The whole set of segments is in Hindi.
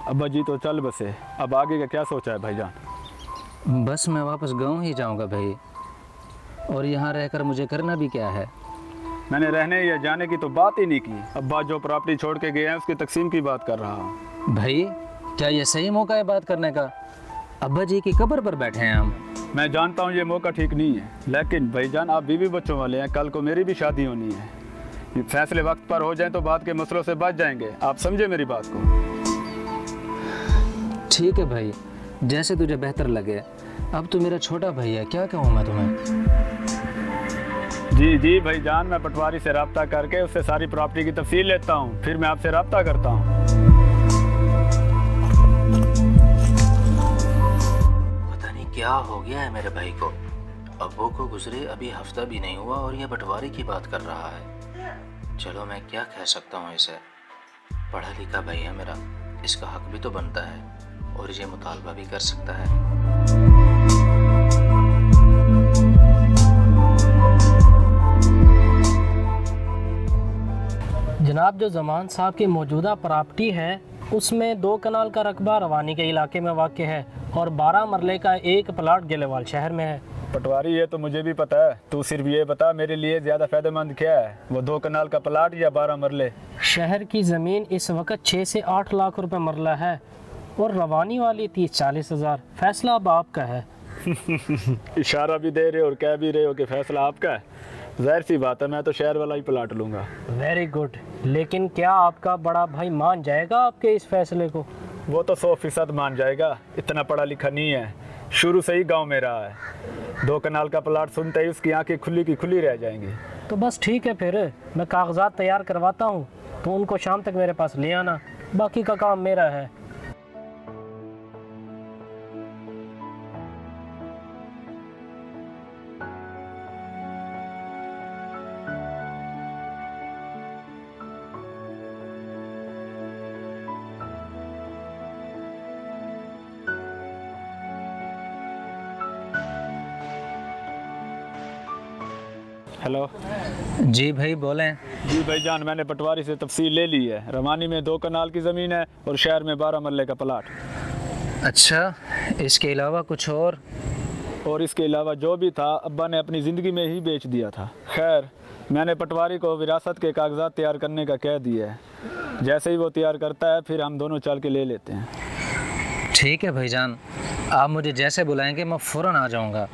अब्बा जी तो चल बसे, अब आगे का क्या सोचा है भाईजान? बस मैं वापस गांव ही जाऊंगा भाई, और यहाँ रहकर मुझे करना भी क्या है? मैंने रहने या जाने की तो बात ही नहीं की। अब्बा जो प्रॉपर्टी छोड़ के गए हैं उसकी तकसीम की बात कर रहा हूँ। भाई क्या ये सही मौका है बात करने का? अब्बा जी की कब्र पर बैठे हैं हम। मैं जानता हूँ ये मौका ठीक नहीं है, लेकिन भाईजान आप बीवी बच्चों वाले हैं, कल को मेरी भी शादी होनी है। ये फैसले वक्त पर हो जाएं तो बाद के मसलों से बच जाएंगे। आप समझे मेरी बात को? ठीक है भाई, जैसे तुझे बेहतर लगे। अब तो मेरा छोटा भाई है, क्या कहूँ मैं तुम्हें? जी जी भाईजान, मैं पटवारी से रब्ता करके उससे सारी प्रॉपर्टी की तफसील लेता हूँ, फिर मैं आपसे रब्ता करता हूँ। पता नहीं क्या हो गया है मेरे भाई को। अब्बू को गुजरे अभी हफ्ता भी नहीं हुआ और ये पटवारी की बात कर रहा है। चलो मैं क्या कह सकता हूँ इसे, पढ़ा लिखा भाई है मेरा, इसका हक भी तो बनता है और ये मुतालबा भी कर सकता है। जनाब, जो जमान साहब की मौजूदा प्रॉपर्टी है उसमें 2 कनाल का रकबा रवानी के इलाके में वाक़ है और 12 मरले का एक प्लाट गेलेवाल शहर में है। पटवारी ये तो मुझे भी पता है, तू सिर्फ ये बता मेरे लिए ज़्यादा फ़ायदेमंद क्या है, वो 2 कनाल का प्लाट या 12 मरले? शहर की ज़मीन इस वक्त 6 से 8 लाख रुपए मरला है और रवानी वाली 30-40 हज़ार। फैसला अब आपका है। इशारा भी दे रहे हो और कह भी रहे हो कि फैसला आपका है। जाहिर सी बात है, मैं तो शहर वाला ही प्लाट लूँगा। वेरी गुड, लेकिन क्या आपका बड़ा भाई मान जाएगा आपके इस फैसले को? वो तो 100% मान जाएगा, इतना पढ़ा लिखा नहीं है, शुरू से ही गांव में रहा है। 2 कनाल का प्लाट सुनते ही उसकी आंखें खुली की खुली रह जाएंगी। तो बस ठीक है, फिर मैं कागजात तैयार करवाता हूँ, तो उनको शाम तक मेरे पास ले आना, बाकी का काम मेरा है। हेलो जी भाई बोलें। जी भाईजान, मैंने पटवारी से तफसील ले ली है। रवानी में 2 कनाल की ज़मीन है और शहर में 12 मरले का प्लाट। अच्छा, इसके अलावा कुछ और? और इसके अलावा जो भी था अब्बा ने अपनी ज़िंदगी में ही बेच दिया था। खैर, मैंने पटवारी को विरासत के कागजात तैयार करने का कह दिया है। जैसे ही वो तैयार करता है फिर हम दोनों चल के ले लेते हैं। ठीक है भाईजान, आप मुझे जैसे बुलाएंगे मैं फ़ौरन आ जाऊंगा।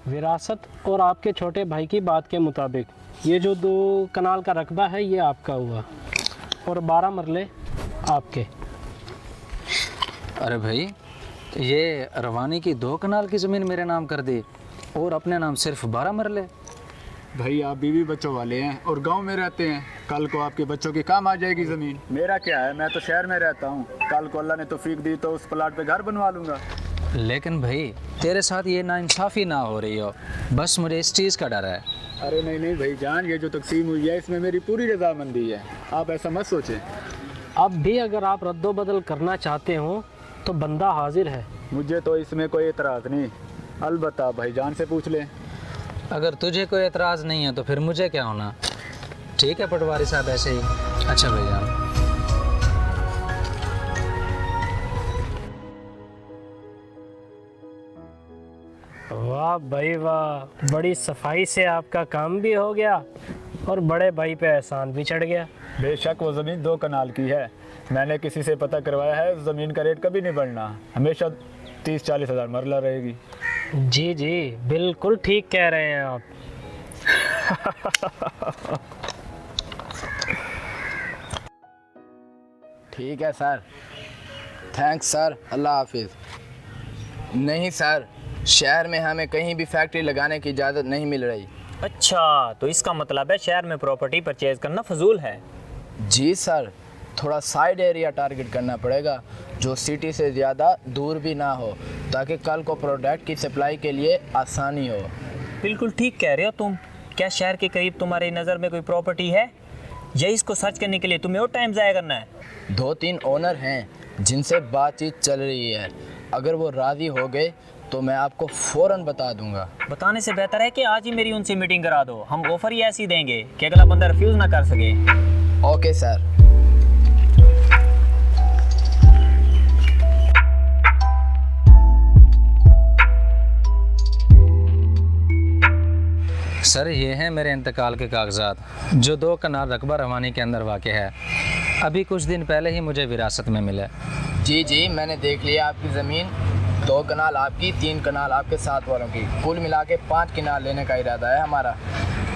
विरासत और आपके छोटे भाई की बात के मुताबिक ये जो 2 कनाल का रकबा है ये आपका हुआ और 12 मरले आपके। अरे भाई, ये रवानी की 2 कनाल की ज़मीन मेरे नाम कर दी और अपने नाम सिर्फ 12 मरले। भाई आप बीवी बच्चों वाले हैं और गांव में रहते हैं, कल को आपके बच्चों की काम आ जाएगी ज़मीन। मेरा क्या है, मैं तो शहर में रहता हूँ, कल को अल्लाह ने तौफीक दी तो उस प्लाट पे घर बनवा लूँगा। लेकिन भाई तेरे साथ ये नाइंसाफ़ी ना हो रही हो, बस मुझे इस चीज़ का डर है। अरे नहीं नहीं भाईजान, ये जो तकसीम हुई है इसमें मेरी पूरी रजामंदी है, आप ऐसा मत सोचें। अब भी अगर आप रद्दोबदल करना चाहते हो तो बंदा हाजिर है। मुझे तो इसमें कोई एतराज़ नहीं, अलबत्ता भाईजान से पूछ लें। अगर तुझे कोई एतराज़ नहीं है तो फिर मुझे क्या होना। ठीक है पटवारी साहब, ऐसे ही। अच्छा भाईजान। वाह भाई वाह, बड़ी सफाई से आपका काम भी हो गया और बड़े भाई पे एहसान भी चढ़ गया। बेशक वो ज़मीन 2 कनाल की है, मैंने किसी से पता करवाया है, उस ज़मीन का रेट कभी नहीं बढ़ना, हमेशा 30-40 हज़ार मरला रहेगी। जी जी बिल्कुल ठीक कह रहे हैं आप। ठीक है सर, थैंक्स सर, अल्लाह हाफिज़। नहीं सर, शहर में हमें कहीं भी फैक्ट्री लगाने की इजाज़त नहीं मिल रही। अच्छा, तो इसका मतलब है शहर में प्रॉपर्टी परचेज करना फजूल है? जी सर, थोड़ा साइड एरिया टारगेट करना पड़ेगा जो सिटी से ज़्यादा दूर भी ना हो, ताकि कल को प्रोडक्ट की सप्लाई के लिए आसानी हो। बिल्कुल ठीक कह रहे हो तुम। क्या शहर के करीब तुम्हारी नज़र में कोई प्रॉपर्टी है, या इसको सर्च करने के लिए तुम्हें और टाइम ज़ाया करना है? 2-3 ओनर हैं जिनसे बातचीत चल रही है, अगर वो राज़ी हो गए तो मैं आपको फ़ौरन बता दूंगा। बताने से बेहतर है कि आज ही मेरी उनसे मीटिंग करा दो। हम ऑफर ही ऐसी देंगे कि अगला बंदा रिफ्यूज़ ना कर सके। Okay sir. सर ये हैं मेरे इंतकाल के कागजात जो 2 कनाल रकबा रवानी के अंदर वाक़ है। अभी कुछ दिन पहले ही मुझे विरासत में मिला। जी जी, मैंने देख लिया आपकी ज़मीन। 2 कनाल आपकी, 3 कनाल आपके साथ वालों की, कुल मिला के 5 कनाल लेने का इरादा है हमारा।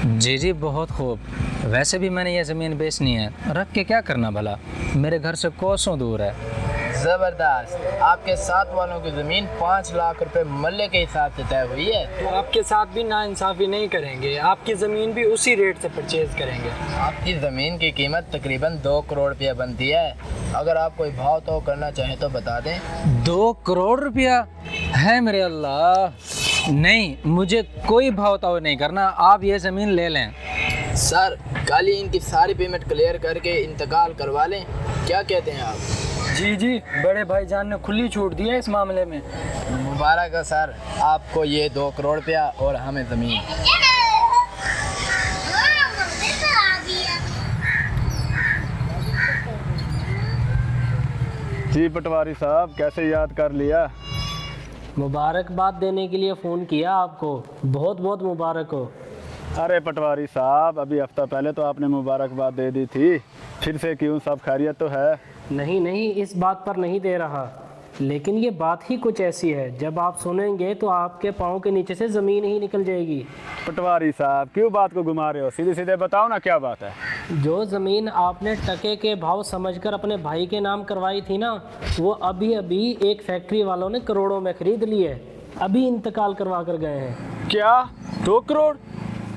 जी जी, बहुत खूब। वैसे भी मैंने ये ज़मीन बेचनी है, रख के क्या करना भला, मेरे घर से कोसों दूर है। ज़बरदस्त। आपके साथ वालों की ज़मीन 5 लाख रुपए मल्ले के हिसाब से तय हुई है। तो आपके साथ भी नाइंसाफ़ी नहीं करेंगे, आपकी ज़मीन भी उसी रेट से परचेज़ करेंगे। आपकी ज़मीन की कीमत तकरीबन 2 करोड़ रुपया बनती है। अगर आप कोई भाव तो करना चाहें तो बता दें। 2 करोड़ रुपया है मेरे अल्लाह। नहीं, मुझे कोई भाव ताव नहीं करना, आप ये ज़मीन ले लें। सर, कल ही इनकी सारी पेमेंट क्लियर करके इंतकाल करवा लें, क्या कहते हैं आप? जी जी, बड़े भाईजान ने खुली छूट दी है इस मामले में। मुबारक है सर, आपको ये 2 करोड़ रुपया और हमें ज़मीन। जी पटवारी साहब, कैसे याद कर लिया? मुबारकबाद देने के लिए फ़ोन किया आपको, बहुत बहुत मुबारक हो। अरे पटवारी साहब, अभी हफ्ता पहले तो आपने मुबारकबाद दे दी थी, फिर से क्यों? सब खैरियत तो है? नहीं नहीं, इस बात पर नहीं दे रहा, लेकिन ये बात ही कुछ ऐसी है, जब आप सुनेंगे तो आपके पाँव के नीचे से ज़मीन ही निकल जाएगी। पटवारी साहब, क्यों बात को घुमा रहे हो? सीधे सीधे बताओ ना, क्या बात है? जो ज़मीन आपने टके के भाव समझकर अपने भाई के नाम करवाई थी ना, वो अभी अभी एक फैक्ट्री वालों ने करोड़ों में ख़रीद ली है, अभी इंतकाल करवा कर गए हैं। क्या 2 करोड़?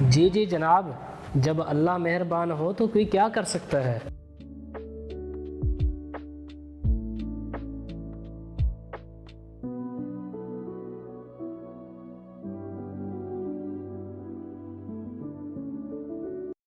जी जी जनाब, जब अल्लाह मेहरबान हो तो कोई क्या कर सकता है।